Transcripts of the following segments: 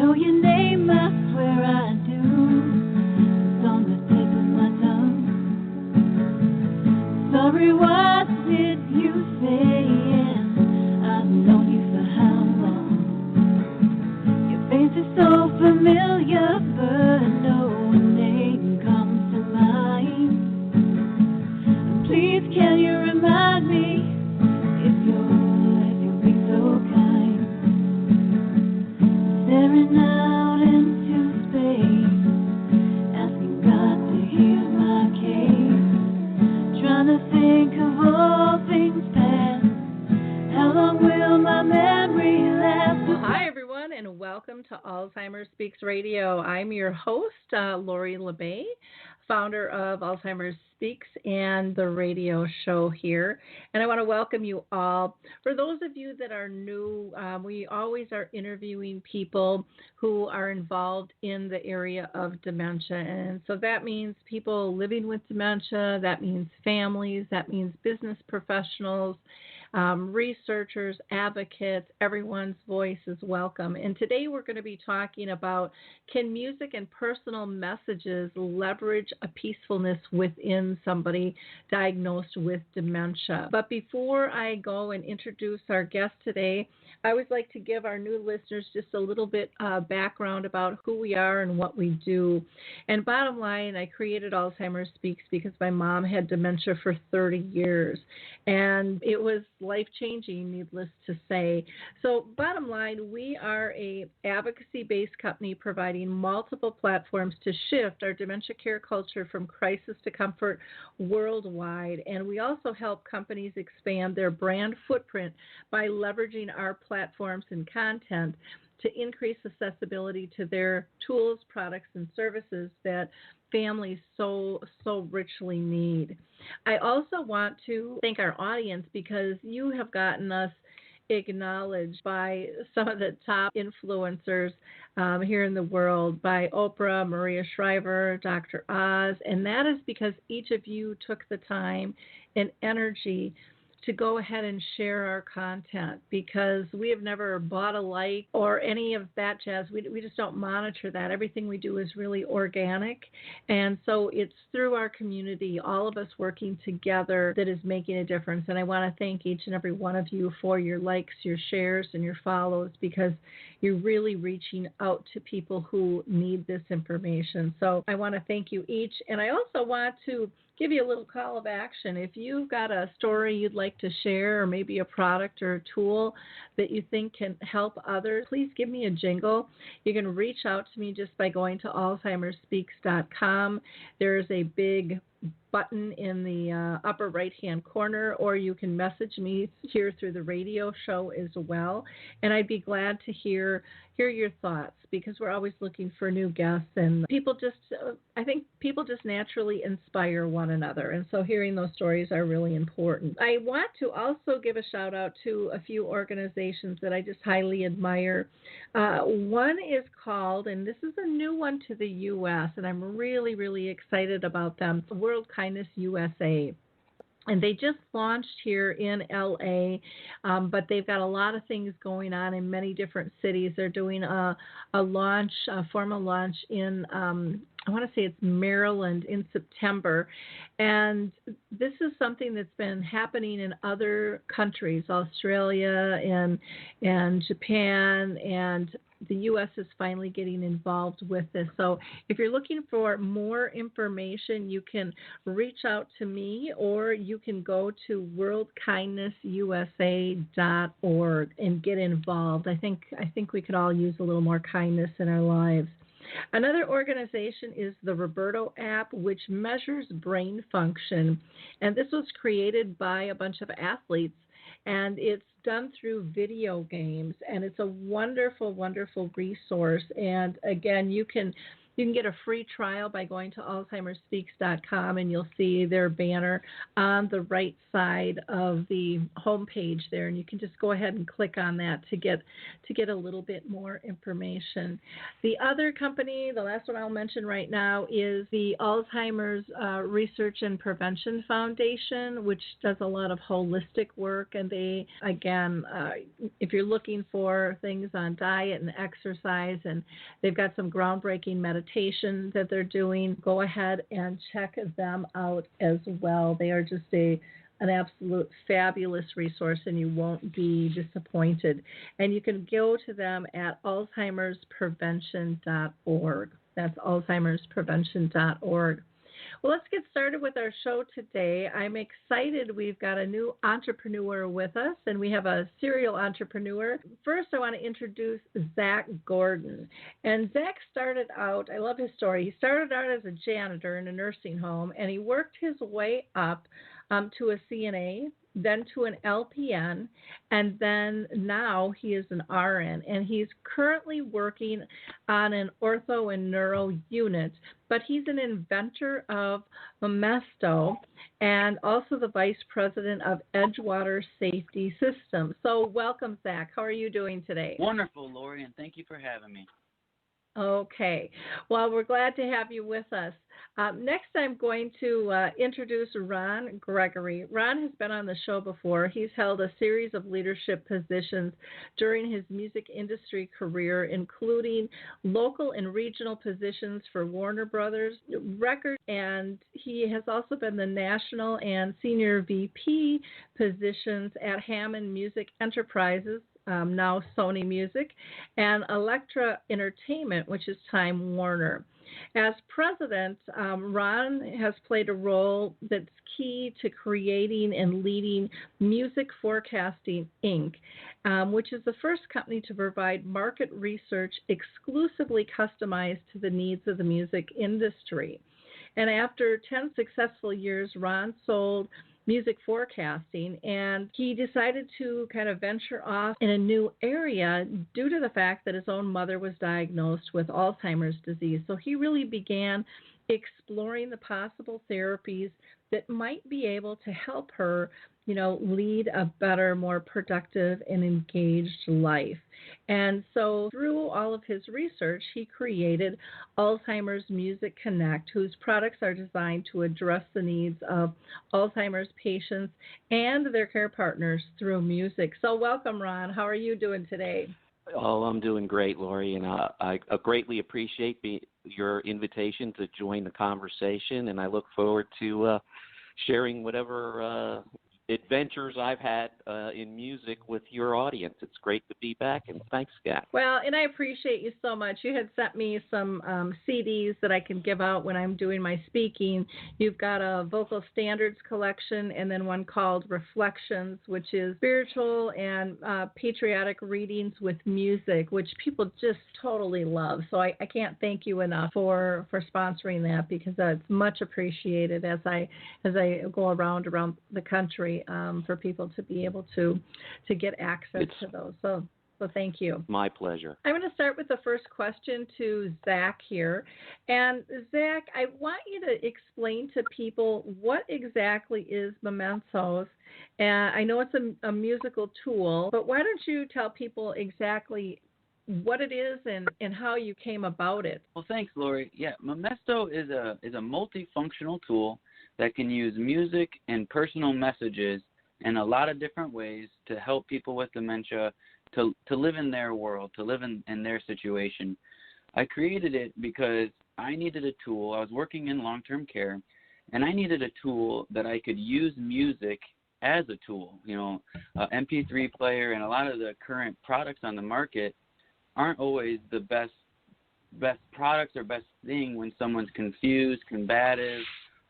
know your name, I swear I do. It's on the tip of my tongue. Sorry, what did you say? And I've known you for how long? Your face is so familiar, but no name comes to mind. Please, can you remind me if you'll be so kind? Staring out into space, asking God to hear my case. Trying to think of all things past. How long will my memory last? Hi, everyone, and welcome to Alzheimer Speaks Radio. I'm your host, Lori LeBay, founder of Alzheimer Speaks and the radio show here. And I want to welcome you all. For those of you that are new, we always are interviewing people who are involved in the area of dementia. And so that means people living with dementia, that means families, that means business professionals, researchers, advocates. Everyone's voice is welcome. And today we're going to be talking about, can music and personal messages leverage a peacefulness within somebody diagnosed with dementia? But before I go and introduce our guest today, I always like to give our new listeners just a little bit background about who we are and what we do. And bottom line, I created Alzheimer Speaks because my mom had dementia for 30 years. And it was life-changing, needless to say. So bottom line, we are a advocacy-based company providing multiple platforms to shift our dementia care culture from crisis to comfort worldwide. And we also help companies expand their brand footprint by leveraging our platforms and content to increase accessibility to their tools, products, and services that families so richly need. I also want to thank our audience because you have gotten us acknowledged by some of the top influencers here in the world, by Oprah, Maria Shriver, Dr. Oz, and that is because each of you took the time and energy to go ahead and share our content, because we have never bought a like or any of that jazz. We just don't monitor that. Everything we do is really organic. And so it's through our community, all of us working together, that is making a difference. And I want to thank each and every one of you for your likes, your shares, and your follows, because you're really reaching out to people who need this information. So I want to thank you each. And I also want to give you a little call of action. If you've got a story you'd like to share, or maybe a product or a tool that you think can help others, please give me a jingle. You can reach out to me just by going to alzheimerspeaks.com. There's a big button in the upper right-hand corner, or you can message me here through the radio show as well. And I'd be glad to hear your thoughts, because we're always looking for new guests, and I think people just naturally inspire one another. And so hearing those stories are really important. I want to also give a shout out to a few organizations that I just highly admire. One is called, and this is a new one to the U.S., and I'm really, really excited about them, World Kindness USA. And they just launched here in L.A., but they've got a lot of things going on in many different cities. They're doing a formal launch in, I want to say it's Maryland in September. And this is something that's been happening in other countries, Australia and Japan, and the U.S. is finally getting involved with this. So if you're looking for more information, you can reach out to me, or you can go to worldkindnessusa.org and get involved. I think we could all use a little more kindness in our lives. Another organization is the Roberto app, which measures brain function. And this was created by a bunch of athletes, and it's done through video games, and it's a wonderful, wonderful resource. And again, you can You can get a free trial by going to alzheimerspeaks.com, and you'll see their banner on the right side of the homepage there, and you can just go ahead and click on that to get a little bit more information. The other company, the last one I'll mention right now, is the Alzheimer's Research and Prevention Foundation, which does a lot of holistic work. And they, again, if you're looking for things on diet and exercise, and they've got some groundbreaking meditation that they're doing, go ahead and check them out as well. They are just an absolute fabulous resource, and you won't be disappointed. And you can go to them at alzheimersprevention.org. That's alzheimersprevention.org. Well, let's get started with our show today. I'm excited. We've got a new entrepreneur with us, and we have a serial entrepreneur. First, I want to introduce Zach Gordon. And Zach started out, I love his story, he started out as a janitor in a nursing home, and he worked his way up to a CNA, then to an LPN, and then now he is an RN. And he's currently working on an ortho and neuro unit, but he's an inventor of Memesto and also the vice president of Edgewater Safety Systems. So welcome, Zach. How are you doing today? Wonderful, Lori, and thank you for having me. Okay. Well, we're glad to have you with us. Next, I'm going to introduce Ron Gregory. Ron has been on the show before. He's held a series of leadership positions during his music industry career, including local and regional positions for Warner Brothers Records, and he has also been the national and senior VP positions at Hammond Music Enterprises, now Sony Music, and Elektra Entertainment, which is Time Warner. As president, Ron has played a role that's key to creating and leading Music Forecasting, Inc., which is the first company to provide market research exclusively customized to the needs of the music industry. And after 10 successful years, Ron sold Music Forecasting, and he decided to kind of venture off in a new area due to the fact that his own mother was diagnosed with Alzheimer's disease. So he really began exploring the possible therapies that might be able to help her, lead a better, more productive and engaged life. And so through all of his research, he created Alzheimer's Music Connect, whose products are designed to address the needs of Alzheimer's patients and their care partners through music. So welcome, Ron. How are you doing today? Oh, I'm doing great, Lori, and I greatly appreciate your invitation to join the conversation, and I look forward to sharing whatever adventures I've had in music with your audience. It's great to be back, and thanks, Scott. Well, and I appreciate you so much. You had sent me some CDs that I can give out when I'm doing my speaking. You've got a vocal standards collection and then one called Reflections, which is spiritual and patriotic readings with music, which people just totally love. So I can't thank you enough for sponsoring that, because that's much appreciated as I go around the country. For people to be able to get access to those. So thank you. My pleasure. I'm going to start with the first question to Zach here. And Zach, I want you to explain to people what exactly is Mementos. And I know it's a musical tool, but why don't you tell people exactly what it is and how you came about it? Well, thanks, Lori. Yeah, Memesto is a multifunctional tool that can use music and personal messages in a lot of different ways to help people with dementia to live in their world, to live in their situation. I created it because I needed a tool. I was working in long-term care, and I needed a tool that I could use music as a tool. MP3 player and a lot of the current products on the market aren't always the best products or best thing when someone's confused, combative,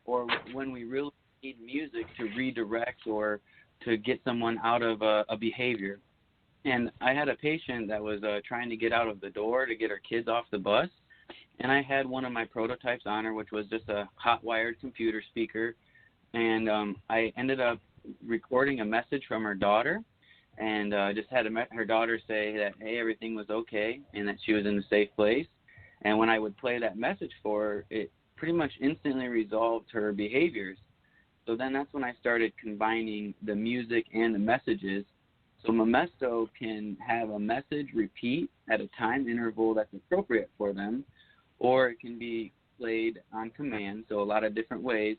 or when we really need music to redirect or to get someone out of a behavior. And I had a patient that was trying to get out of the door to get her kids off the bus, and I had one of my prototypes on her, which was just a hot-wired computer speaker, and I ended up recording a message from her daughter, and just had her daughter say that, hey, everything was okay and that she was in a safe place. And when I would play that message for her, it pretty much instantly resolved her behaviors. So then that's when I started combining the music and the messages. So Momesto can have a message repeat at a time interval that's appropriate for them, or it can be played on command, so a lot of different ways.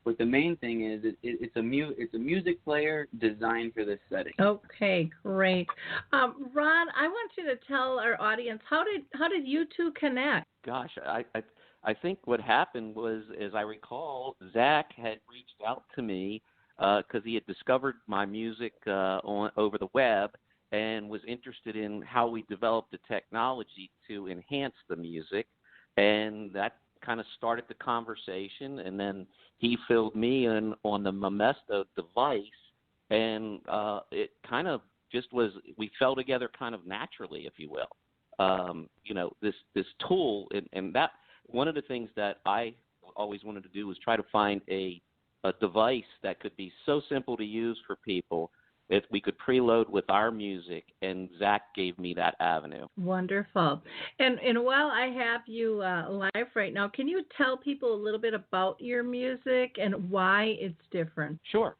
But the main thing is it's a music player designed for this setting. Okay, great. Ron, I want you to tell our audience, how did you two connect? Gosh, I think what happened was, as I recall, Zach had reached out to me because he had discovered my music over the web and was interested in how we developed the technology to enhance the music, and that kind of started the conversation. And then he filled me in on the Momesto device, and it kind of just was, we fell together kind of naturally, if you will. This tool, and that one of the things that I always wanted to do was try to find a device that could be so simple to use for people if we could preload with our music, and Zach gave me that avenue. Wonderful. And while I have you live right now, can you tell people a little bit about your music and why it's different? Sure.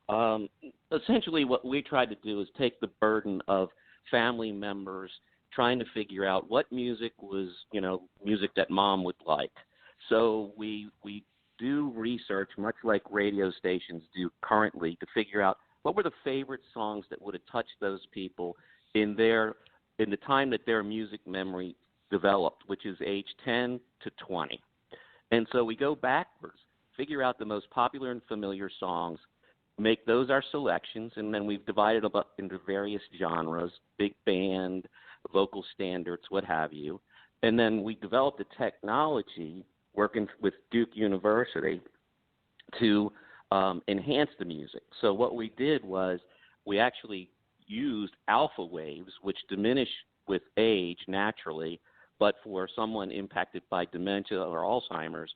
Essentially what we tried to do is take the burden of family members trying to figure out what music was, music that mom would like. So we do research, much like radio stations do currently, to figure out what were the favorite songs that would have touched those people in the time that their music memory developed, which is age 10 to 20. And so we go backwards, figure out the most popular and familiar songs, make those our selections, and then we've divided them up into various genres, big band, vocal standards, what have you. And then we developed a technology working with Duke University to enhance the music. So what we did was we actually used alpha waves, which diminish with age naturally, but for someone impacted by dementia or Alzheimer's,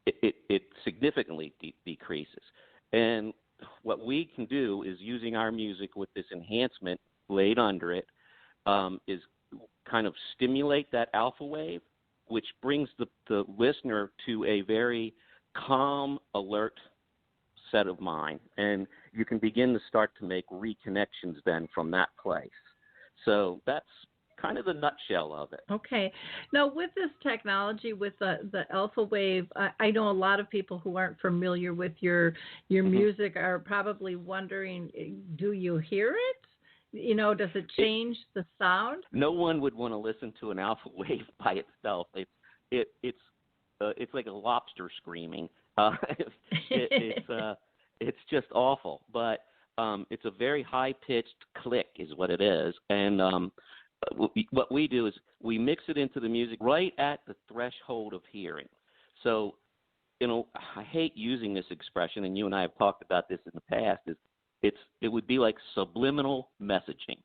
it significantly decreases. And what we can do is, using our music with this enhancement laid under it, is kind of stimulate that alpha wave, which brings the listener to a very calm, alert set of mind. And you can begin to start to make reconnections then from that place. So that's kind of the nutshell of it. Okay. Now, with this technology, with the alpha wave, I know a lot of people who aren't familiar with your music are probably wondering, do you hear it? Does it change the sound? No one would want to listen to an alpha wave by itself. It's like a lobster screaming. It's just awful. But it's a very high-pitched click is what it is. And what we do is we mix it into the music right at the threshold of hearing. So, I hate using this expression, and you and I have talked about this in the past, it would be like subliminal messaging.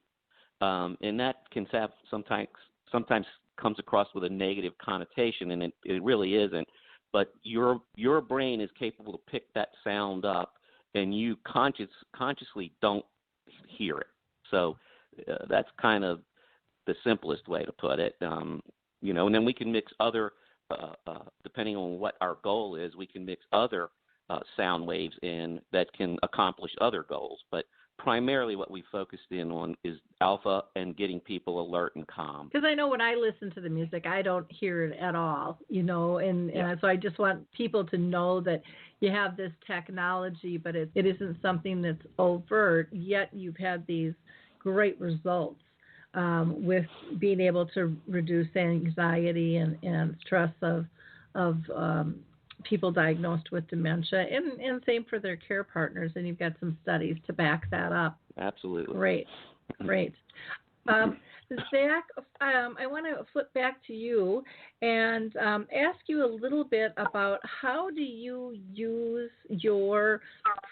And that can have sometimes comes across with a negative connotation, and it really isn't. But your brain is capable to pick that sound up, and you consciously don't hear it. So that's kind of the simplest way to put it. And then we can mix other, depending on what our goal is, we can mix other sound waves in that can accomplish other goals. But primarily what we focused in on is alpha and getting people alert and calm. Because I know when I listen to the music, I don't hear it at all, and so I just want people to know that you have this technology, but it isn't something that's overt, yet you've had these great results with being able to reduce anxiety and stress of people diagnosed with dementia, and same for their care partners, and you've got some studies to back that up. Absolutely. Great. Zach, I want to flip back to you and ask you a little bit about how do you use your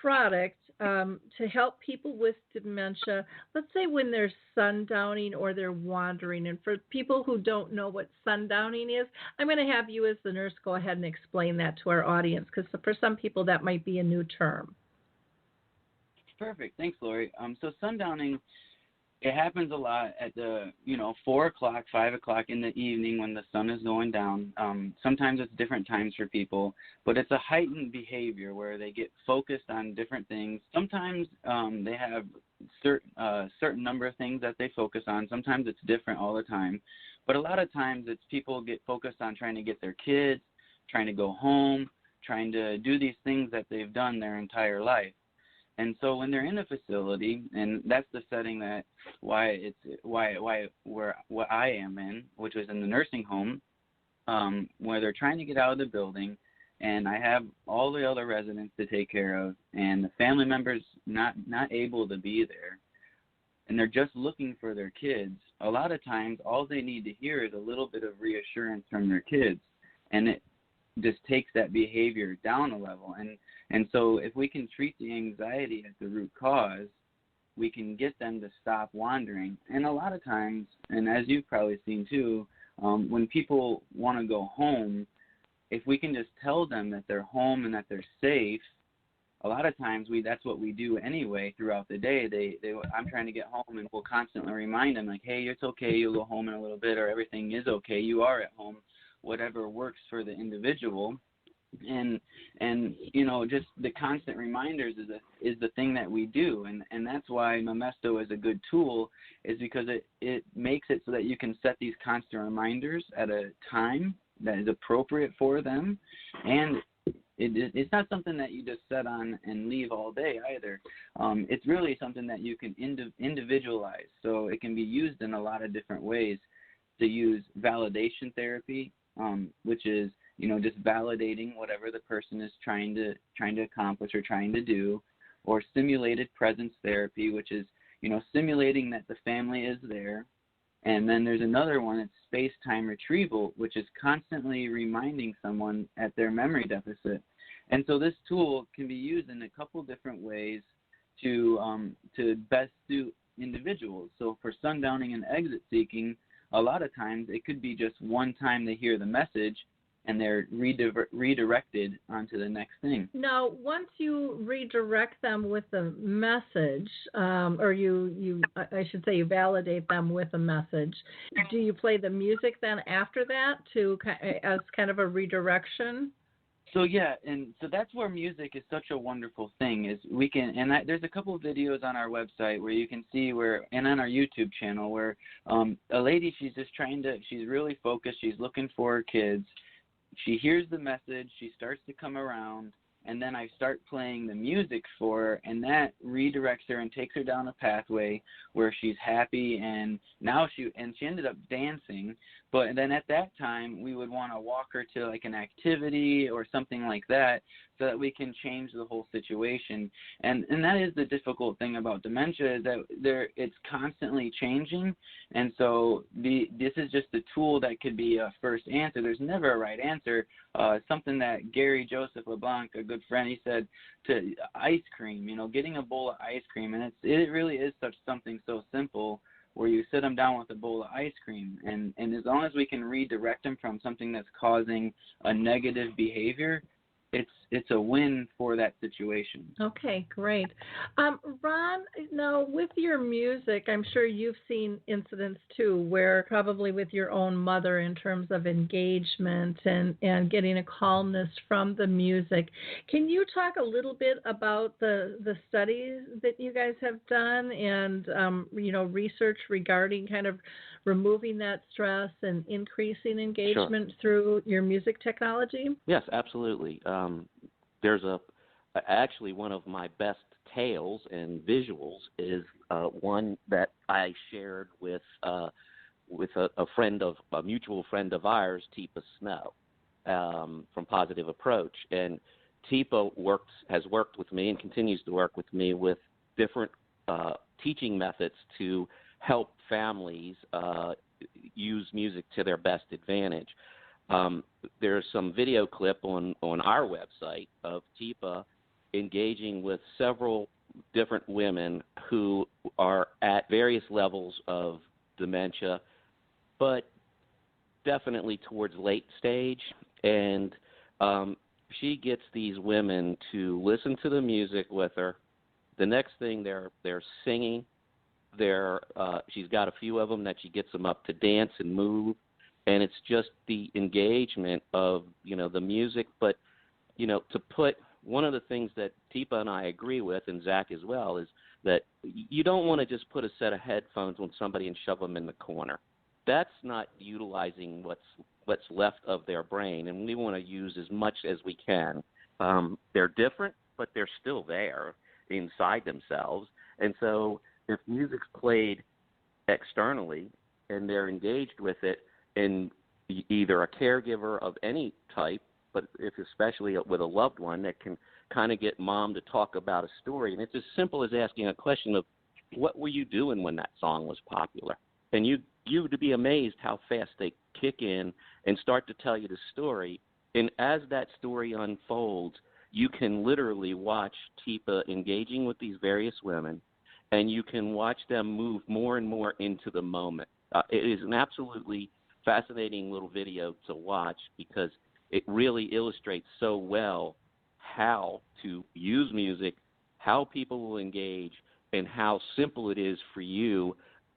product to help people with dementia, let's say when they're sundowning or they're wandering. And for people who don't know what sundowning is, I'm going to have you as the nurse go ahead and explain that to our audience, because for some people that might be a new term. Perfect. Thanks, Lori. So sundowning It happens a lot at the 4 o'clock, 5 o'clock in the evening when the sun is going down. Sometimes it's different times for people, but it's a heightened behavior where they get focused on different things. Sometimes they have certain number of things that they focus on. Sometimes it's different all the time, but a lot of times it's people get focused on trying to get their kids, trying to go home, trying to do these things that they've done their entire life. And so when they're in a facility, and that's the setting that where I am in, which was in the nursing home, where they're trying to get out of the building, and I have all the other residents to take care of, and the family members not able to be there, and they're just looking for their kids. A lot of times, all they need to hear is a little bit of reassurance from their kids, and it just takes that behavior down a level. And so if we can treat the anxiety at the root cause, we can get them to stop wandering. And a lot of times, and as you've probably seen too, when people want to go home, if we can just tell them that they're home and that they're safe, a lot of times that's what we do anyway throughout the day. I'm trying to get home, and we'll constantly remind them, like, hey, it's okay, you'll go home in a little bit, or everything is okay, you are at home, whatever works for the individual. And just the constant reminders is the thing that we do, and that's why Momesto is a good tool, is because it makes it so that you can set these constant reminders at a time that is appropriate for them, and it's not something that you just set on and leave all day either. It's really something that you can individualize, so it can be used in a lot of different ways. To use validation therapy, which is just validating whatever the person is trying to accomplish or trying to do, or simulated presence therapy, which is simulating that the family is there. And then there's another one, it's space-time retrieval, which is constantly reminding someone at their memory deficit. And so this tool can be used in a couple different ways to best suit individuals. So for sundowning and exit seeking, a lot of times it could be just one time they hear the message and they're redirected onto the next thing. Now, once you redirect them with a message, or I should say you validate them with a message, do you play the music then after that as kind of a redirection? So yeah, and so that's where music is such a wonderful thing. Is we can, there's a couple of videos on our website where you can see and on our YouTube channel where a lady, she's really focused, she's looking for her kids. She hears the message, she starts to come around, and then I start playing the music for her, and that redirects her and takes her down a pathway where she's happy, and she ended up dancing. But then at that time, we would want to walk her to like an activity or something like that so that we can change the whole situation. And that is the difficult thing about dementia, is that it's constantly changing. And so this is just a tool that could be a first answer. There's never a right answer. Something that Gary Joseph LeBlanc, a good friend, he said to ice cream, getting a bowl of ice cream. And it really is something so simple, where you sit them down with a bowl of ice cream, and as long as we can redirect them from something that's causing a negative behavior, it's a win for that situation. Okay, great. Ron, now with your music, I'm sure you've seen incidents too, where probably with your own mother in terms of engagement and getting a calmness from the music. Can you talk a little bit about the studies that you guys have done and research regarding kind of removing that stress and increasing engagement through your music technology? Yes, absolutely. There's actually one of my best tales and visuals is one that I shared with a mutual friend of ours, Teepa Snow, from Positive Approach. And Teepa has worked with me and continues to work with me with different teaching methods to help families use music to their best advantage. There's some video clip on our website of Teepa engaging with several different women who are at various levels of dementia, but definitely towards late stage. And she gets these women to listen to the music with her. The next thing they're singing, She's got a few of them that she gets them up to dance and move, and it's just the engagement of, the music. But, to put one of the things that Teepa and I agree with, and Zach as well, is that you don't want to just put a set of headphones on somebody and shove them in the corner. That's not utilizing what's left of their brain, and we want to use as much as we can. They're different, but they're still there inside themselves. And so if music's played externally and they're engaged with it, and either a caregiver of any type, but if especially with a loved one, that can kind of get mom to talk about a story. And it's as simple as asking a question of, what were you doing when that song was popular? And you to be amazed how fast they kick in and start to tell you the story. And as that story unfolds, you can literally watch Teepa engaging with these various women, and you can watch them move more and more into the moment. It is an absolutely fascinating little video to watch, because it really illustrates so well how to use music, how people will engage, and how simple it is for you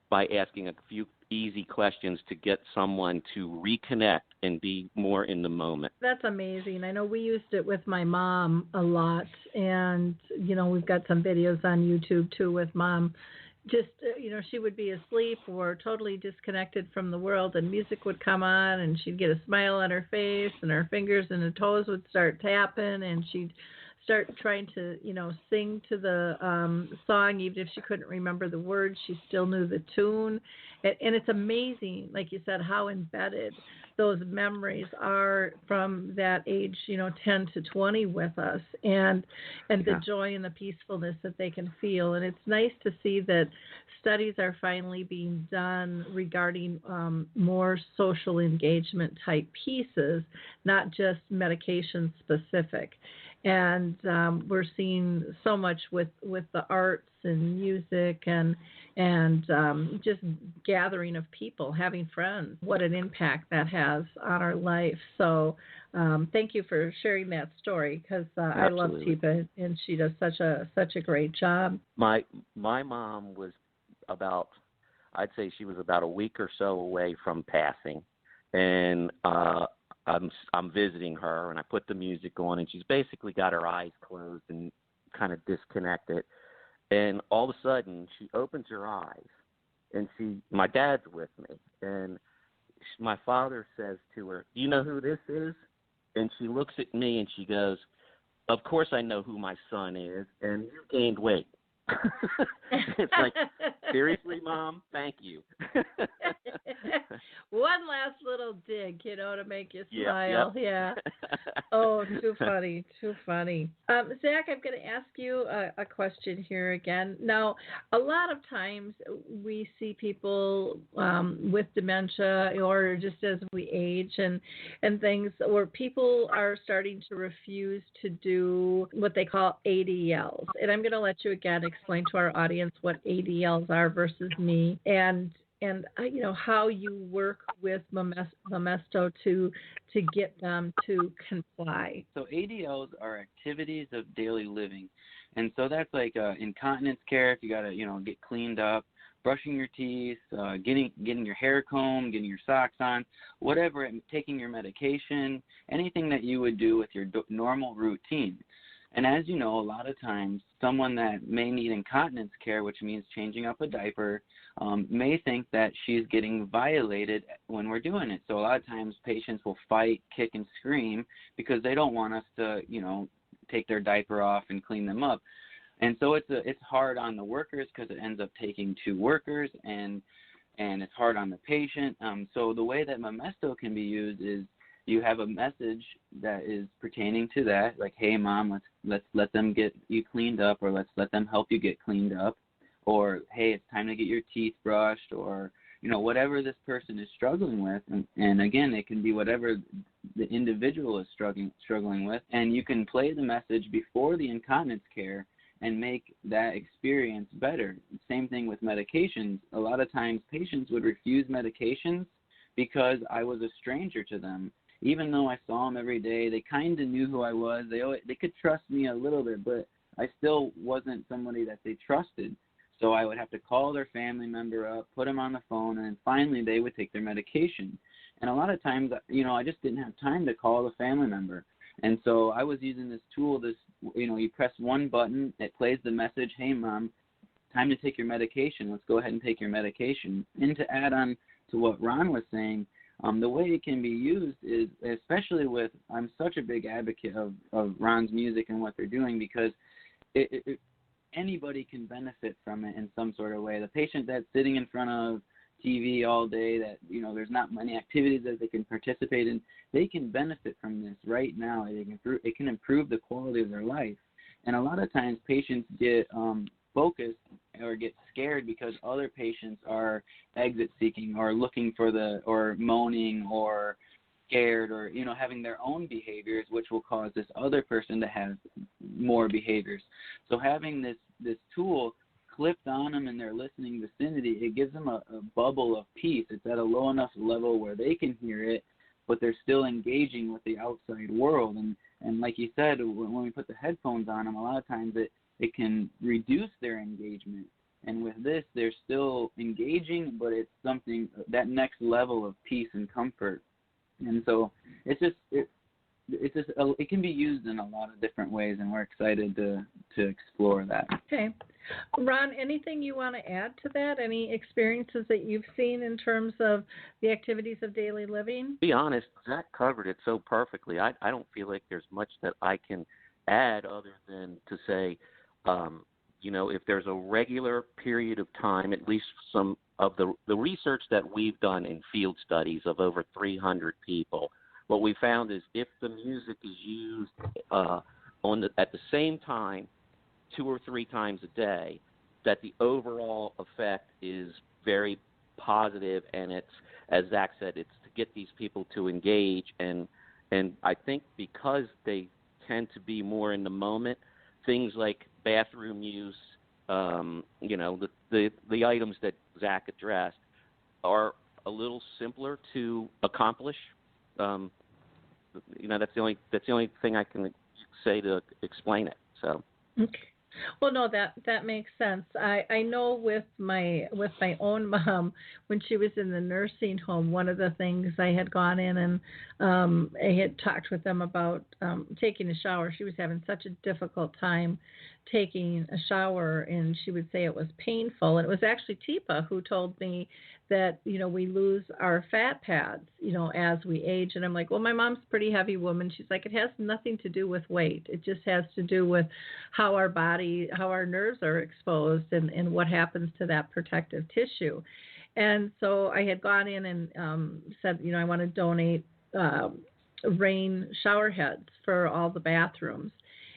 by asking a few easy questions to get someone to reconnect and be more in the moment. That's amazing. I know we used it with my mom a lot, and, we've got some videos on YouTube too with mom. Just, she would be asleep or totally disconnected from the world, and music would come on, and she'd get a smile on her face, and her fingers and her toes would start tapping, and she'd start trying to, sing to the song. Even if she couldn't remember the words, she still knew the tune. And it's amazing, like you said, how embedded those memories are from that age, 10 to 20 with us, and the joy and the peacefulness that they can feel. And it's nice to see that studies are finally being done regarding more social engagement type pieces, not just medication specific. And we're seeing so much with the arts and music and just gathering of people, having friends, what an impact that has on our life. So thank you for sharing that story, because I love Teepa, and she does such a great job. My mom was I'd say she was about a week or so away from passing, and I'm visiting her, and I put the music on, and she's basically got her eyes closed and kind of disconnected. And all of a sudden, she opens her eyes, and my dad's with me, and my father says to her, "Do you know who this is?" And she looks at me, and she goes, "Of course I know who my son is, and you gained weight." It's like, seriously, Mom? Thank you. One last little dig, to make you smile. Yep. Yeah. Oh, too funny. Zach, I'm going to ask you a question here again. Now, a lot of times we see people with dementia, or just as we age and things, where people are starting to refuse to do what they call ADLs. And I'm going to let you again explain to our audience what ADLs are versus me, and how you work with Momesto to get them to comply. So ADLs are activities of daily living, and so that's like incontinence care. If you got to get cleaned up, brushing your teeth, getting your hair combed, getting your socks on, whatever, taking your medication, anything that you would do with your normal routine. And as you know, a lot of times someone that may need incontinence care, which means changing up a diaper, may think that she's getting violated when we're doing it. So a lot of times patients will fight, kick, and scream because they don't want us to, take their diaper off and clean them up. And so it's hard on the workers, because it ends up taking two workers, and it's hard on the patient. So the way that Momesto can be used is, you have a message that is pertaining to that, like, "Hey, Mom, let's let them get you cleaned up," or "Let's let them help you get cleaned up," or "Hey, it's time to get your teeth brushed," or whatever this person is struggling with. And again, it can be whatever the individual is struggling with, and you can play the message before the incontinence care and make that experience better. Same thing with medications. A lot of times patients would refuse medications because I was a stranger to them. Even though I saw them every day, they kind of knew who I was. They could trust me a little bit, but I still wasn't somebody that they trusted. So I would have to call their family member up, put them on the phone, and then finally they would take their medication. And a lot of times, I just didn't have time to call the family member. And so I was using this tool, you press one button, it plays the message, hey, Mom, time to take your medication. Let's go ahead and take your medication. And to add on to what Ron was saying, the way it can be used is, especially with, I'm such a big advocate of Ron's music and what they're doing, because anybody can benefit from it in some sort of way. The patient that's sitting in front of TV all day, that there's not many activities that they can participate in, they can benefit from this right now. It can improve the quality of their life. And a lot of times patients get focused or get scared because other patients are exit seeking or looking for or moaning or scared or having their own behaviors, which will cause this other person to have more behaviors. So having this tool clipped on them in their listening vicinity, it gives them a bubble of peace. It's at a low enough level where they can hear it, but they're still engaging with the outside world. And like you said, when we put the headphones on them, a lot of times it can reduce their engagement. And with this, they're still engaging, but it's something, that next level of peace and comfort. And so it can be used in a lot of different ways, and we're excited to explore that. Okay. Ron, anything you want to add to that? Any experiences that you've seen in terms of the activities of daily living? To be honest, Zach covered it so perfectly. I don't feel like there's much that I can add other than to say, if there's a regular period of time, at least some of the research that we've done in field studies of over 300 people, what we found is if the music is used at the same time 2 or 3 times a day, that the overall effect is very positive, and it's, as Zach said, it's to get these people to engage, and I think because they tend to be more in the moment, things like bathroom use, the items that Zach addressed are a little simpler to accomplish. That's the only thing I can say to explain it. So. Okay. Well, no, that makes sense. I know with my own mom, when she was in the nursing home, one of the things I had gone in and I had talked with them about taking a shower. She was having such a difficult time taking a shower, and she would say it was painful. And it was actually Tipa who told me that, we lose our fat pads, as we age. And I'm like, well, my mom's a pretty heavy woman. She's like, it has nothing to do with weight. It just has to do with how our nerves are exposed and what happens to that protective tissue. And so I had gone in and said, I want to donate rain shower heads for all the bathrooms,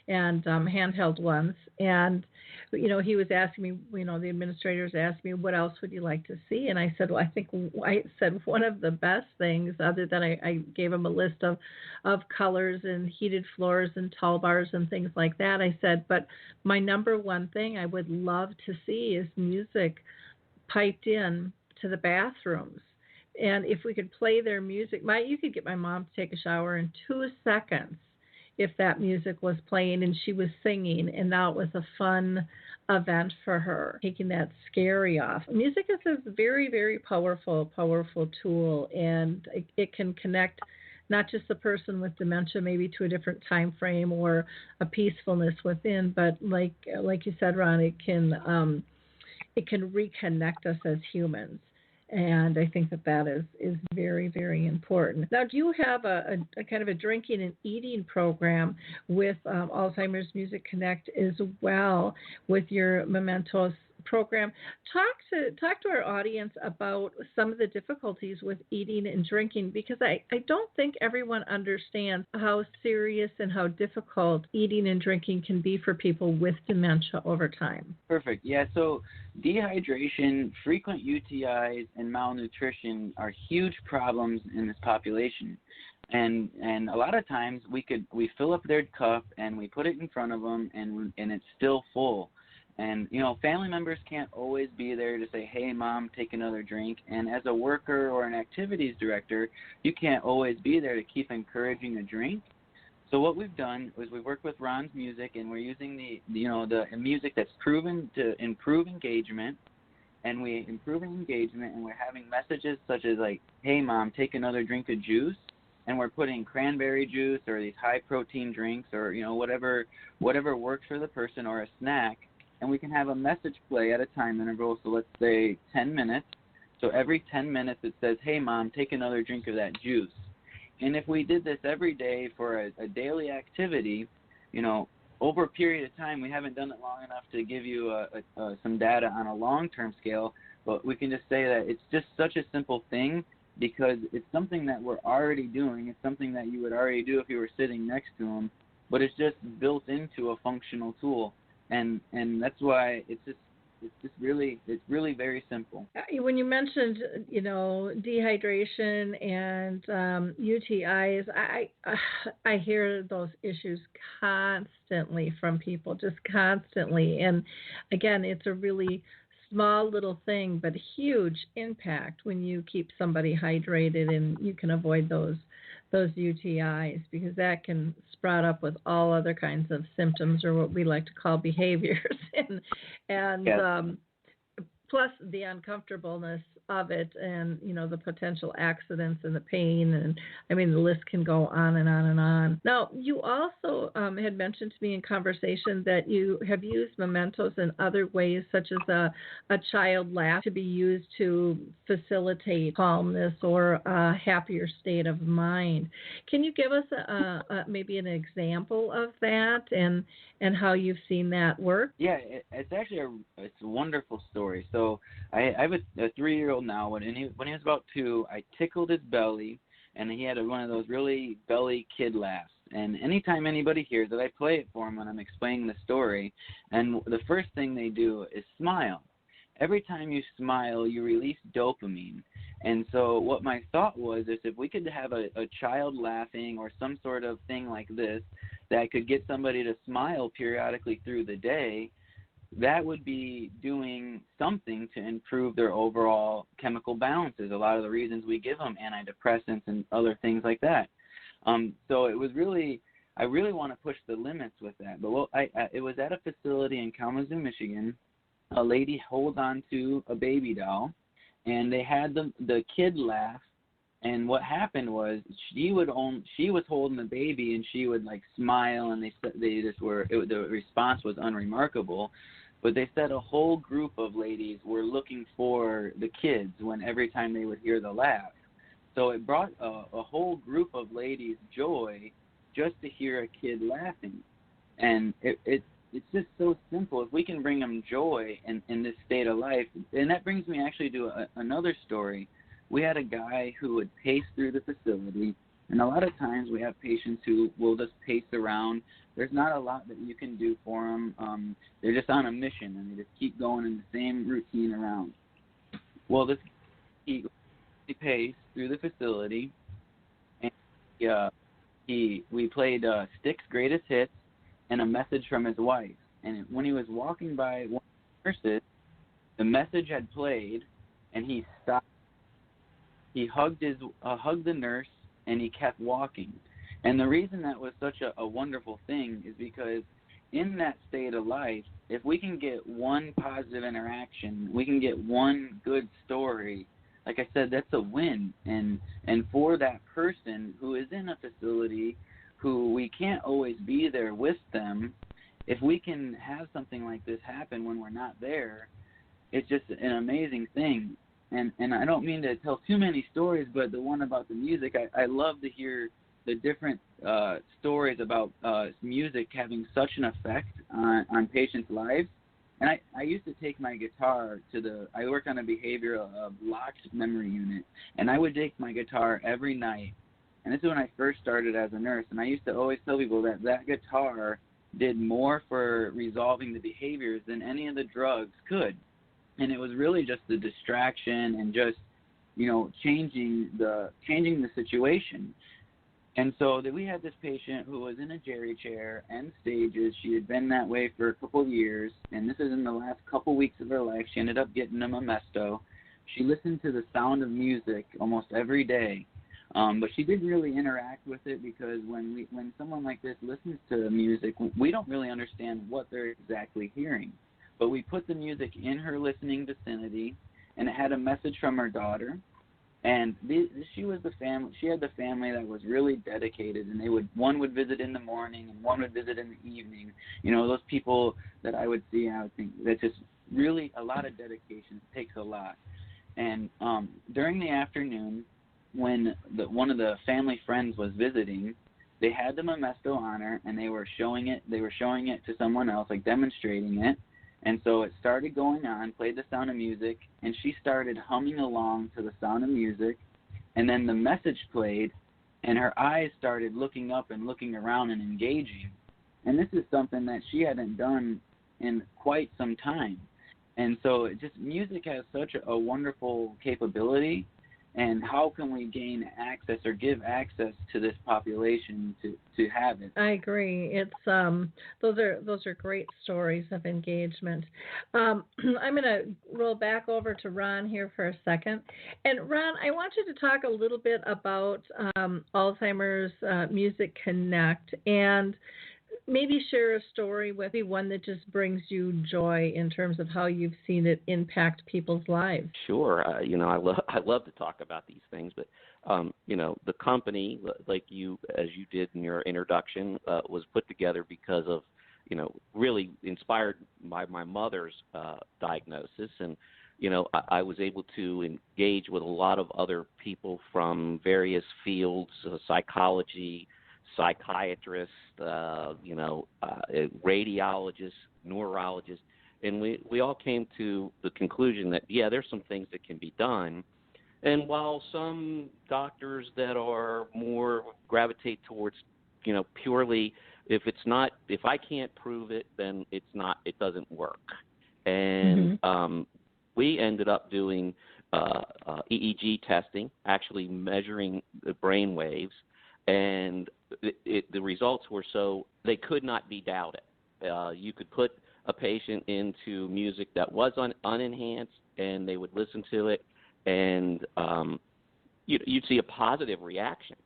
and handheld ones. And, he was asking me, the administrators asked me, what else would you like to see? And I said, well, I said one of the best things, other than I gave them a list of colors and heated floors and tall bars and things like that. I said, but my number one thing I would love to see is music piped in to the bathrooms. And if we could play their music, you could get my mom to take a shower in 2 seconds if that music was playing and she was singing, and now it was a fun event for her, taking that scary off. Music is a very, very powerful tool, and it can connect not just the person with dementia maybe to a different time frame or a peacefulness within, but like you said, Ron, it can reconnect us as humans. And I think that is very, very important. Now, do you have a kind of a drinking and eating program with Alzheimer's Music Connect as well with your Mementos program? Talk to our audience about some of the difficulties with eating and drinking, because I don't think everyone understands how serious and how difficult eating and drinking can be for people with dementia over time. Perfect. Yeah, so dehydration, frequent UTIs, and malnutrition are huge problems in this population. And a lot of times we fill up their cup and we put it in front of them, and it's still full. And, family members can't always be there to say, hey, Mom, take another drink. And as a worker or an activities director, you can't always be there to keep encouraging a drink. So what we've done is we work with Ron's music, and we're using the music that's proven to improve engagement, and we improving engagement, and we're having messages such as like, "Hey mom, take another drink of juice," and we're putting cranberry juice or these high protein drinks or whatever works for the person, or a snack, and we can have a message play at a time interval. So let's say 10 minutes. So every 10 minutes it says, "Hey mom, take another drink of that juice." And if we did this every day for a daily activity, over a period of time, we haven't done it long enough to give you some data on a long-term scale, but we can just say that it's just such a simple thing because it's something that we're already doing. It's something that you would already do if you were sitting next to them, but it's just built into a functional tool, and that's why it's really very simple. When you mentioned, dehydration and UTIs, I hear those issues constantly from people, just constantly. And again, it's a really small little thing, but huge impact when you keep somebody hydrated, and you can avoid those UTIs, because that can sprout up with all other kinds of symptoms, or what we like to call behaviors, and Yes. Plus the uncomfortableness of it, and the potential accidents and the pain, and I mean the list can go on and on and on. Now, you also had mentioned to me in conversation that you have used mementos in other ways, such as a child laugh, to be used to facilitate calmness or a happier state of mind. Can you give us maybe an example of that, and how you've seen that work? Yeah, it's actually it's a wonderful story. So I have a 3-year-old now. When he was about 2, I tickled his belly, and he had one of those really belly kid laughs. And anytime anybody hears it, I play it for him when I'm explaining the story. And the first thing they do is smile. Every time you smile, you release dopamine. And so what my thought was is if we could have a child laughing or some sort of thing like this that could get somebody to smile periodically through the day, that would be doing something to improve their overall chemical balances. A lot of the reasons we give them antidepressants and other things like that. So it was I really want to push the limits with that. But it was at a facility in Kalamazoo, Michigan. A lady hold on to a baby doll, and they had the kid laugh. And what happened was she was holding the baby, and she would like smile, and the response was unremarkable. But they said a whole group of ladies were looking for the kids every time they would hear the laugh. So it brought a whole group of ladies joy just to hear a kid laughing. And it's just so simple. If we can bring them joy in this state of life, and that brings me actually to another story. We had a guy who would pace through the facility, and a lot of times we have patients who will just pace around. There's not a lot that you can do for them. They're just on a mission, and they just keep going in the same routine around. Well, he paced through the facility, and we played Styx's Greatest Hits and a message from his wife. And when he was walking by one of the nurses, the message had played, and he stopped. He hugged the nurse, and he kept walking. And the reason that was such a wonderful thing is because in that state of life, if we can get one positive interaction, we can get one good story, like I said, that's a win. And for that person who is in a facility who we can't always be there with them, if we can have something like this happen when we're not there, it's just an amazing thing. And I don't mean to tell too many stories, but the one about the music, I love to hear the different stories about music having such an effect on patients' lives. And I used to take my guitar I worked on a behavioral locked memory unit, and I would take my guitar every night. And this is when I first started as a nurse, and I used to always tell people that guitar did more for resolving the behaviors than any of the drugs could. And it was really just the distraction and just, changing the situation. And so we had this patient who was in a jerry chair, end stages. She had been that way for a couple of years, and this is in the last couple weeks of her life. She ended up getting a Momesto. She listened to the sound of music almost every day. But she didn't really interact with it because when someone like this listens to music, we don't really understand what they're exactly hearing. But we put the music in her listening vicinity, and it had a message from her daughter. And she was the family. She had the family that was really dedicated, and one would visit in the morning and one would visit in the evening. You know, those people that I would see, I would think that just really a lot of dedication. It takes a lot. And during the afternoon, when one of the family friends was visiting, they had the Momesto on her, and they were showing it. They were showing it to someone else, like demonstrating it. And so it started going on, played The Sound of Music, and she started humming along to The Sound of Music. And then the message played, and her eyes started looking up and looking around and engaging. And this is something that she hadn't done in quite some time. And so music has such a wonderful capability. And how can we gain access or give access to this population to have it? I agree. It's those are great stories of engagement. I'm going to roll back over to Ron here for a second. And Ron, I want you to talk a little bit about Alzheimer's Music Connect, and maybe share a story with me, one that just brings you joy in terms of how you've seen it impact people's lives. Sure. I love to talk about these things, but the company, like as you did in your introduction, was put together because of, really inspired by my mother's diagnosis, and I was able to engage with a lot of other people from various fields, psychology, psychiatrists, radiologists, neurologists, and we all came to the conclusion that, there's some things that can be done. And while some doctors that are more gravitate towards, purely, if I can't prove it, then it doesn't work. And we ended up doing EEG testing, actually measuring the brain waves, and the results were so they could not be doubted. You could put a patient into music that was unenhanced, and they would listen to it, and you'd see a positive reaction.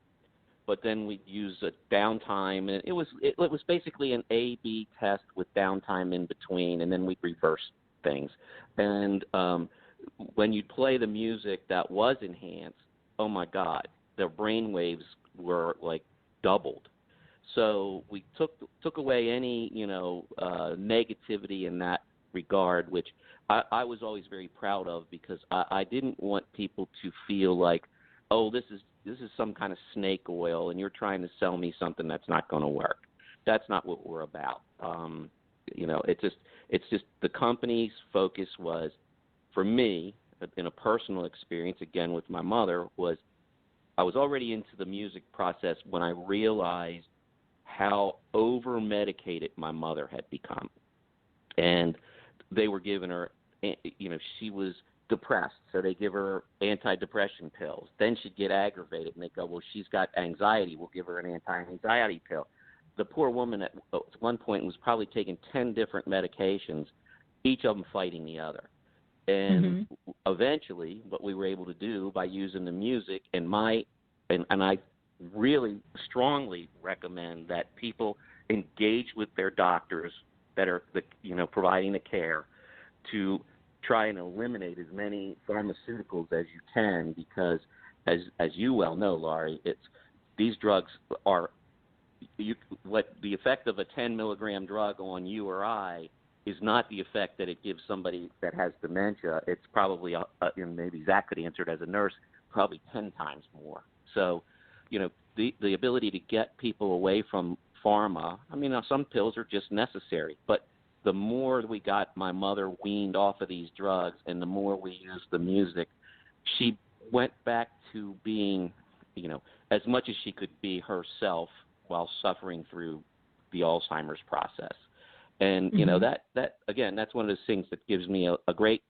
But then we'd use a downtime, and it was basically an A/B test with downtime in between, and then we'd reverse things. And when you'd play the music that was enhanced, oh my God, their brain waves were like doubled. So we took away any negativity in that regard, which I was always very proud of, because I didn't want people to feel like, oh, this is some kind of snake oil and you're trying to sell me something that's not going to work. That's not what we're about. It's just the company's focus was, for me, in a personal experience, again with my mother, was I was already into the music process when I realized how over-medicated my mother had become. And they were giving her, she was depressed, so they give her antidepressant pills. Then she'd get aggravated, and they go, well, she's got anxiety. We'll give her an anti-anxiety pill. The poor woman at one point was probably taking 10 different medications, each of them fighting the other. And eventually what we were able to do by using the music, and I really strongly recommend that people engage with their doctors that are providing the care, to try and eliminate as many pharmaceuticals as you can, because as you well know, Laurie, these drugs are what the effect of a 10 milligram drug on you or I is not the effect that it gives somebody that has dementia. It's probably, and maybe Zach could answer it as a nurse, probably 10 times more. So, the ability to get people away from pharma, some pills are just necessary, but the more we got my mother weaned off of these drugs and the more we used the music, she went back to being, as much as she could be herself while suffering through the Alzheimer's process. And, that again, that's one of those things that gives me a great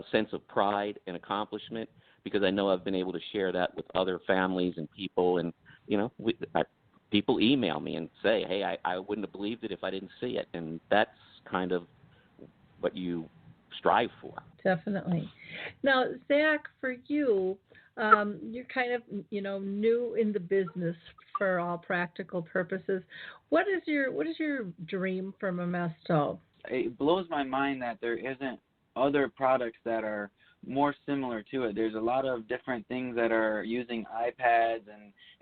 sense of pride and accomplishment, because I know I've been able to share that with other families and people. And, people email me and say, hey, I wouldn't have believed it if I didn't see it. And that's kind of what you strive for. Definitely. Now, Zach, for you, you're kind of, new in the business for all practical purposes. What is your dream for Momesto? It blows my mind that there isn't other products that are more similar to it. There's a lot of different things that are using iPads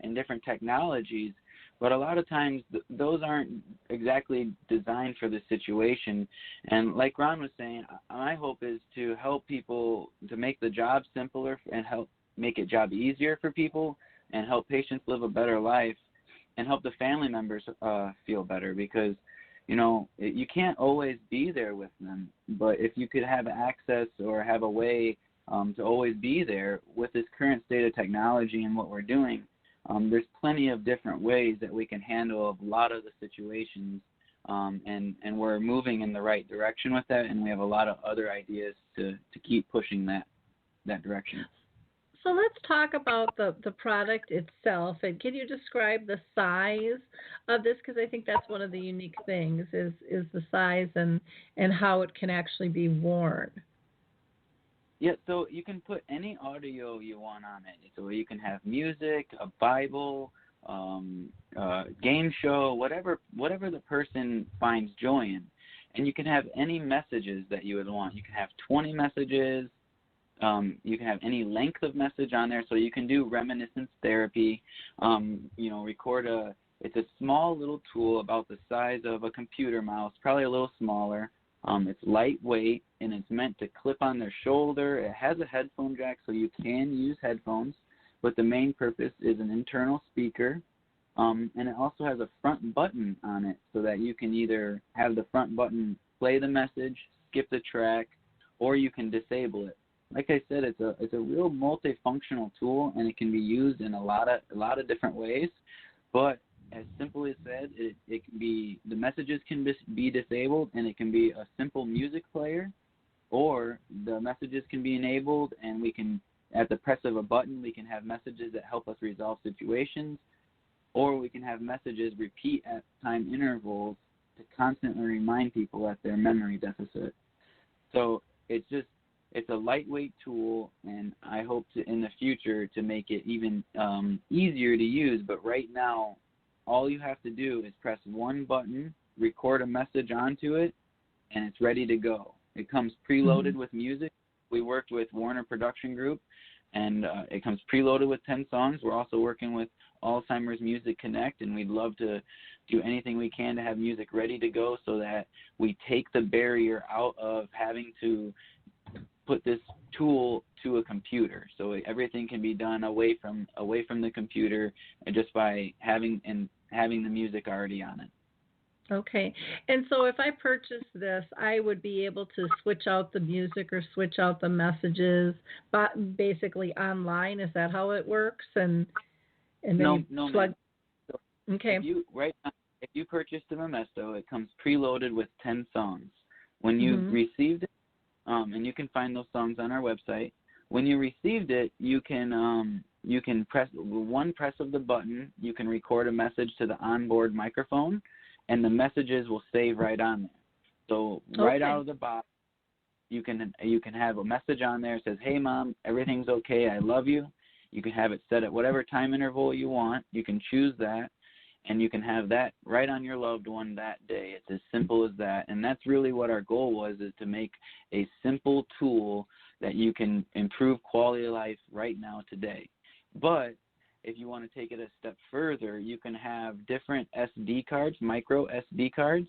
and different technologies, but a lot of times those aren't exactly designed for the situation. And like Ron was saying, my hope is to help people to make the job simpler and help make it job easier for people and help patients live a better life and help the family members feel better, because you can't always be there with them, but if you could have access or have a way to always be there with this current state of technology and what we're doing, there's plenty of different ways that we can handle a lot of the situations, and we're moving in the right direction with that, and we have a lot of other ideas to keep pushing that direction. So let's talk about the product itself, and can you describe the size of this? Because I think that's one of the unique things is the size and how it can actually be worn. Yeah, so you can put any audio you want on it. So you can have music, a Bible, game show, whatever the person finds joy in. And you can have any messages that you would want. You can have 20 messages. You can have any length of message on there, so you can do reminiscence therapy. It's a small little tool about the size of a computer mouse, probably a little smaller. It's lightweight, and it's meant to clip on their shoulder. It has a headphone jack, so you can use headphones, but the main purpose is an internal speaker. And it also has a front button on it, so that you can either have the front button play the message, skip the track, or you can disable it. Like I said, it's a real multifunctional tool, and it can be used in a lot of different ways. But as simple as said, it can be, the messages can be disabled, and it can be a simple music player, or the messages can be enabled, and we can, at the press of a button, we can have messages that help us resolve situations, or we can have messages repeat at time intervals to constantly remind people at their memory deficit. So it's a lightweight tool, and I hope to, in the future, to make it even easier to use. But right now, all you have to do is press one button, record a message onto it, and it's ready to go. It comes preloaded with music. We worked with Warner Production Group, and it comes preloaded with 10 songs. We're also working with Alzheimer's Music Connect, and we'd love to do anything we can to have music ready to go so that we take the barrier out of having to put this tool to a computer, so everything can be done away from the computer, and just by having the music already on it. Okay, and so if I purchase this, I would be able to switch out the music or switch out the messages, but basically online. Is that how it works? And then no, plug. So okay. If you purchase the Momesto, it comes preloaded with 10 songs. When you received it, and you can find those songs on our website. When you received it, you can press one press of the button. You can record a message to the onboard microphone, and the messages will save right on there. So right out of the box, you can have a message on there that says, "Hey, Mom, everything's okay. I love you." You can have it set at whatever time interval you want. You can choose that, and you can have that right on your loved one that day. It's as simple as that. And that's really what our goal was, is to make a simple tool that you can improve quality of life right now today. But if you want to take it a step further, you can have different SD cards, micro SD cards,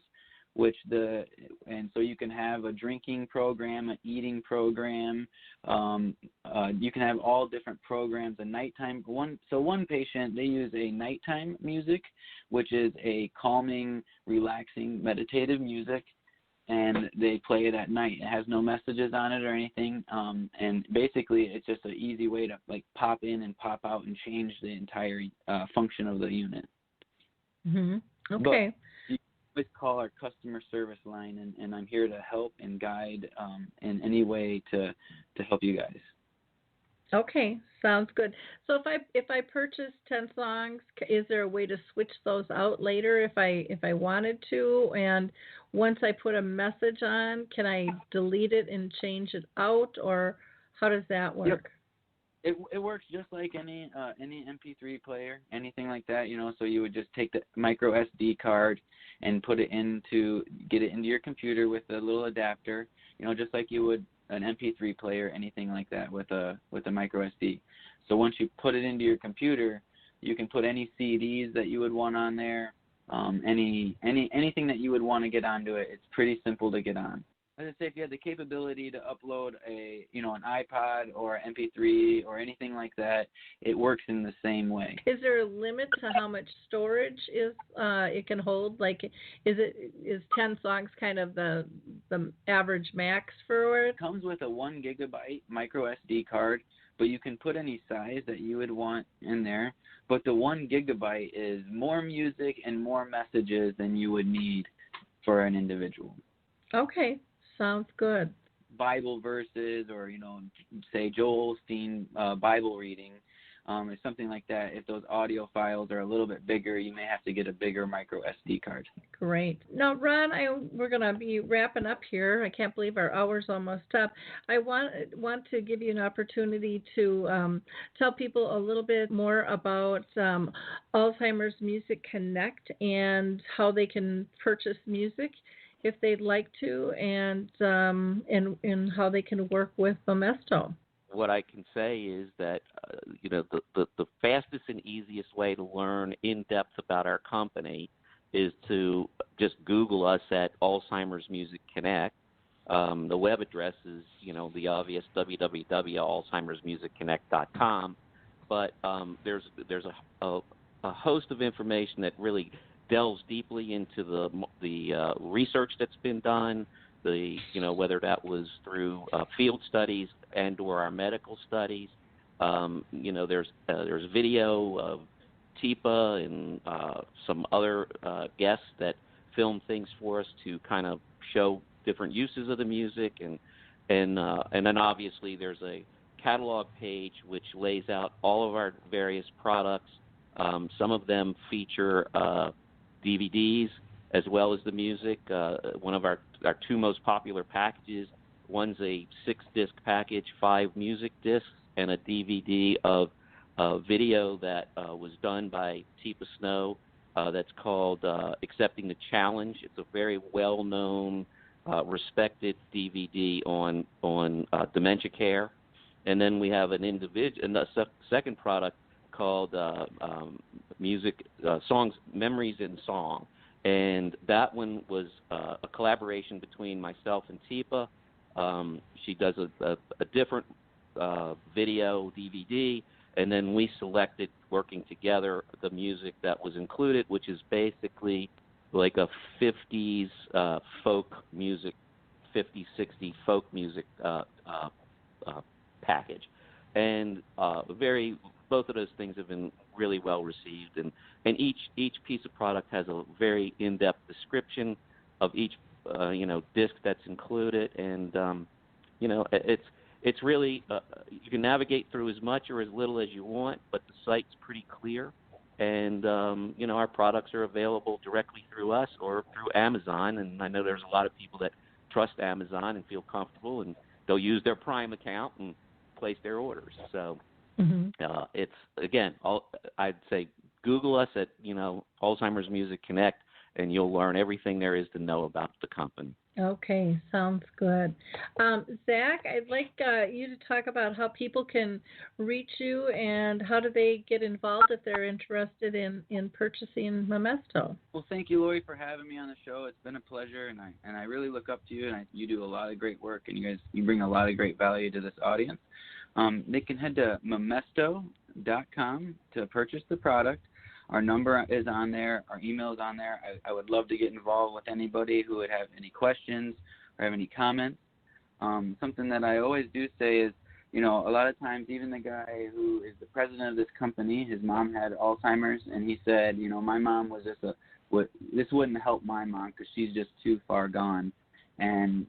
and so you can have a drinking program, an eating program. You can have all different programs. A nighttime one patient, they use a nighttime music, which is a calming, relaxing, meditative music, and they play it at night. It has no messages on it or anything, and basically it's just an easy way to pop in and pop out and change the entire function of the unit. Okay. But always call our customer service line, and I'm here to help and guide in any way to help you guys. Okay, sounds good. So if I purchase 10 songs, is there a way to switch those out later if I wanted to? And once I put a message on, can I delete it and change it out, or how does that Yep. work? It works just like any MP3 player, anything like that, So you would just take the micro SD card and get it into your computer with a little adapter, just like you would an MP3 player, anything like that with a micro SD. So once you put it into your computer, you can put any CDs that you would want on there, anything that you would want to get onto it. It's pretty simple to get on. As I say, if you had the capability to upload an iPod or MP3 or anything like that, it works in the same way. Is there a limit to how much storage it can hold? Like, is 10 songs kind of the average max for it? It comes with a 1 gigabyte micro SD card, but you can put any size that you would want in there. But the 1 gigabyte is more music and more messages than you would need for an individual. Okay. Sounds good. Bible verses or, say Joel Osteen Bible reading, or something like that. If those audio files are a little bit bigger, you may have to get a bigger micro SD card. Great. Now, Ron, we're going to be wrapping up here. I can't believe our hour's almost up. I want to give you an opportunity to tell people a little bit more about Alzheimer's Music Connect and how they can purchase music if they'd like to, and how they can work with Momesto. What I can say is that the fastest and easiest way to learn in depth about our company is to just Google us at Alzheimer's Music Connect. The web address is the obvious www.alzheimersmusicconnect.com, but there's a host of information that really delves deeply into the research that's been done, whether that was through field studies and or our medical studies. There's video of Teepa and some other guests that film things for us to kind of show different uses of the music, and then obviously there's a catalog page which lays out all of our various products. Some of them feature DVDs as well as the music. One of our two most popular packages, one's a 6-disc package, 5 music discs, and a DVD of video that was done by Teepa Snow that's called Accepting the Challenge. It's a very well-known, respected DVD on dementia care. And then we have a second product called songs, memories in song, and that one was a collaboration between myself and Teepa. She does a different video DVD, and then we selected, working together, the music that was included, which is basically like a 50s folk music, 50s, 60s folk music package. And both of those things have been really well received, and each piece of product has a very in-depth description of each disc that's included, and it's really you can navigate through as much or as little as you want, but the site's pretty clear, and our products are available directly through us or through Amazon, and I know there's a lot of people that trust Amazon and feel comfortable, and they'll use their Prime account and place their orders. So it's, again, I'd say Google us at Alzheimer's Music Connect, and you'll learn everything there is to know about the company. Okay, sounds good. Zach, I'd like you to talk about how people can reach you and how do they get involved if they're interested in purchasing Momesto. Well, thank you, Lori, for having me on the show. It's been a pleasure, and I really look up to you, and you do a lot of great work, and you bring a lot of great value to this audience. They can head to Momesto.com to purchase the product. Our number is on there. Our email is on there. I would love to get involved with anybody who would have any questions or have any comments. Something that I always do say is, a lot of times even the guy who is the president of this company, his mom had Alzheimer's, and he said, my mom was just this wouldn't help my mom because she's just too far gone. And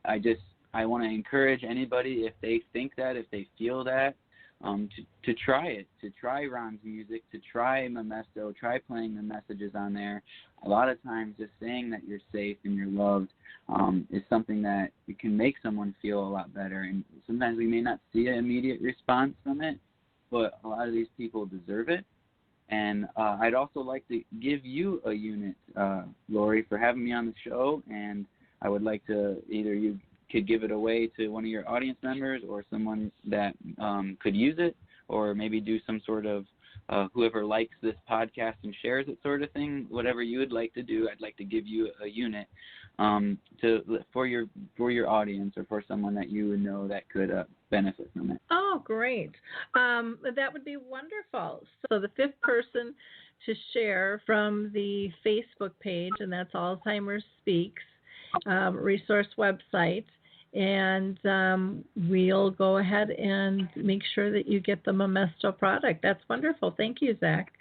I want to encourage anybody, if they think that, if they feel that, to try it, to try Ron's music, to try Momesto, try playing the messages on there. A lot of times just saying that you're safe and you're loved is something that it can make someone feel a lot better. And sometimes we may not see an immediate response from it, but a lot of these people deserve it. And I'd also like to give you a unit, Lori, for having me on the show. And I would like to either you could give it away to one of your audience members or someone that could use it, or maybe do some sort of whoever likes this podcast and shares it sort of thing. Whatever you would like to do, I'd like to give you a unit for your audience or for someone that you would know that could benefit from it. Oh, great. That would be wonderful. So the fifth person to share from the Facebook page, and that's Alzheimer's Speaks resource website, and we'll go ahead and make sure that you get the Momesto product. That's wonderful. Thank you, Zach.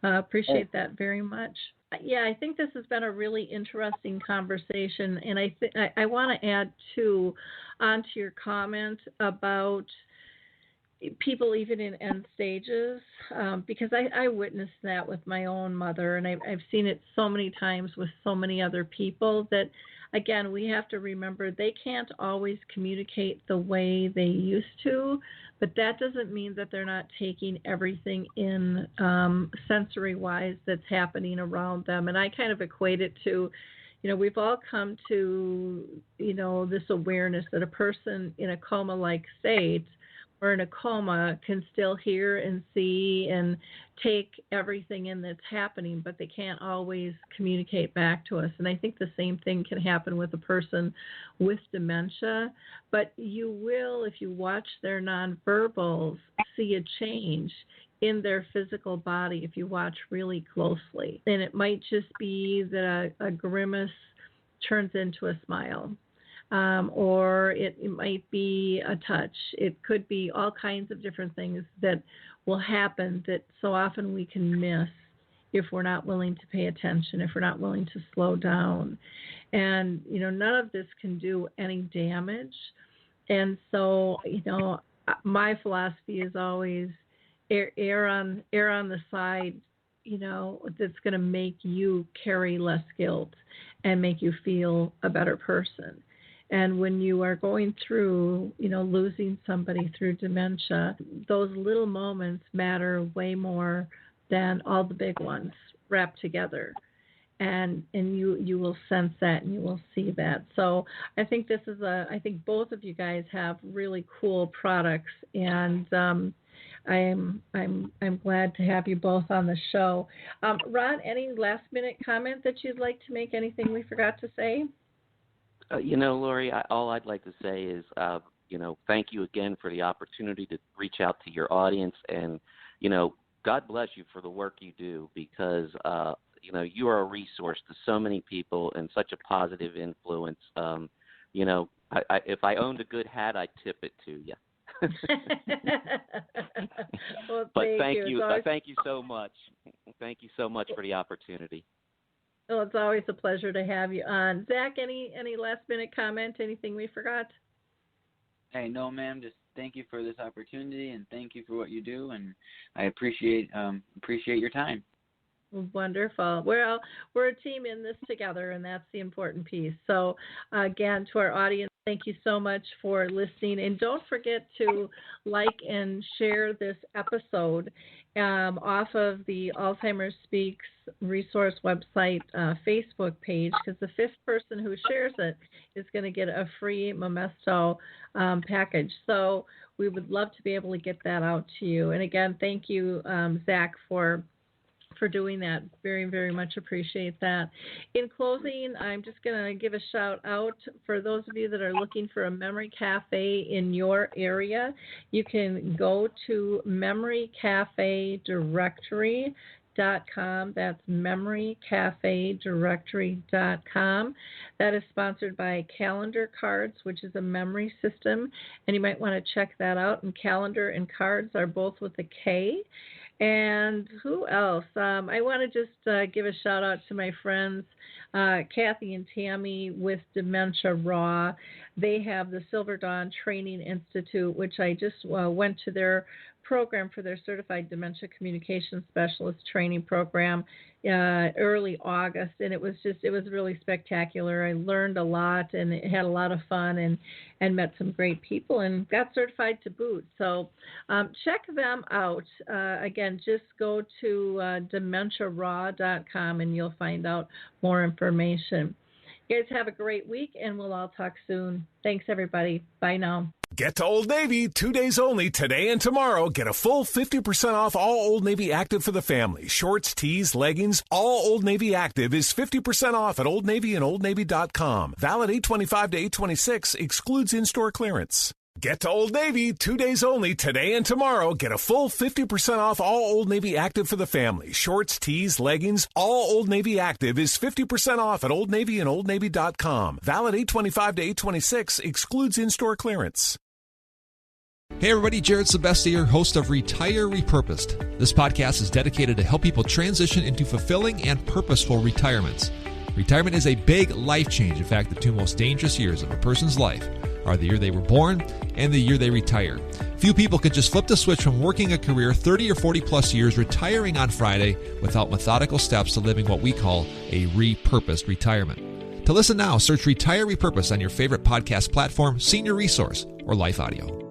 Appreciate that very much. Yeah, I think this has been a really interesting conversation, and I want to add onto your comment about people even in end stages, because I witnessed that with my own mother, and I've seen it so many times with so many other people that, again, we have to remember they can't always communicate the way they used to, but that doesn't mean that they're not taking everything in sensory-wise that's happening around them. And I kind of equate it to, we've all come to, this awareness that a person in a coma-like state or in a coma can still hear and see and take everything in that's happening, but they can't always communicate back to us. And I think the same thing can happen with a person with dementia, but you will, if you watch their nonverbals, see a change in their physical body if you watch really closely. And it might just be that a grimace turns into a smile. Or it might be a touch. It could be all kinds of different things that will happen that so often we can miss if we're not willing to pay attention, if we're not willing to slow down. And, none of this can do any damage. And so, my philosophy is always err on the side, that's going to make you carry less guilt and make you feel a better person. And when you are going through, losing somebody through dementia, those little moments matter way more than all the big ones wrapped together. And you will sense that and you will see that. So I think I think both of you guys have really cool products, and I'm glad to have you both on the show. Ron, any last minute comment that you'd like to make? Anything we forgot to say? Lori, all I'd like to say is, thank you again for the opportunity to reach out to your audience. And, God bless you for the work you do, because, you are a resource to so many people and such a positive influence. If I owned a good hat, I'd tip it to you. Well, but thank you. you. Thank you so much. Thank you so much for the opportunity. Well, it's always a pleasure to have you on. Zach, any last-minute comment, anything we forgot? Hey, no, ma'am. Just thank you for this opportunity, and thank you for what you do, and I appreciate your time. Wonderful. Well, we're a team in this together, and that's the important piece. So, again, to our audience, thank you so much for listening. And don't forget to like and share this episode off of the Alzheimer's Speaks resource website Facebook page, because the fifth person who shares it is going to get a free Momesto package. So we would love to be able to get that out to you. And again, thank you, Zach, for doing that. Very, very much appreciate that. In closing, I'm just going to give a shout out for those of you that are looking for a memory cafe in your area. You can go to memorycafedirectory.com. That's memorycafedirectory.com. That is sponsored by Calendar Cards, which is a memory system, and you might want to check that out. And calendar and cards are both with a K. And who else? I want to just give a shout out to my friends, Kathy and Tammy with Dementia Raw. They have the Silver Dawn Training Institute, which I just went to their program for their Certified Dementia Communication Specialist training program early August, and it was really spectacular. I learned a lot and had a lot of fun and met some great people and got certified to boot. So check them out. Again, just go to dementiaraw.com and you'll find out more information. You guys have a great week, and we'll all talk soon. Thanks, everybody. Bye now. Get to Old Navy 2 days only, today and tomorrow. Get a full 50% off all Old Navy Active for the family. Shorts, tees, leggings, all Old Navy Active is 50% off at Old Navy and OldNavy.com. Valid 8/25 to 8/26, excludes in-store clearance. Get to Old Navy 2 days only, today and tomorrow. Get a full 50% off all Old Navy Active for the family. Shorts, tees, leggings, all Old Navy Active is 50% off at Old Navy and OldNavy.com. Valid 8/25 to 8/26, excludes in-store clearance. Hey everybody, Jared Sebestier, host of Retire Repurposed. This podcast is dedicated to help people transition into fulfilling and purposeful retirements. Retirement is a big life change. In fact, the two most dangerous years of a person's life are the year they were born and the year they retire. Few people can just flip the switch from working a career 30 or 40 plus years, retiring on Friday without methodical steps to living what we call a repurposed retirement. To listen now, search Retire Repurposed on your favorite podcast platform, Senior Resource, or Life Audio.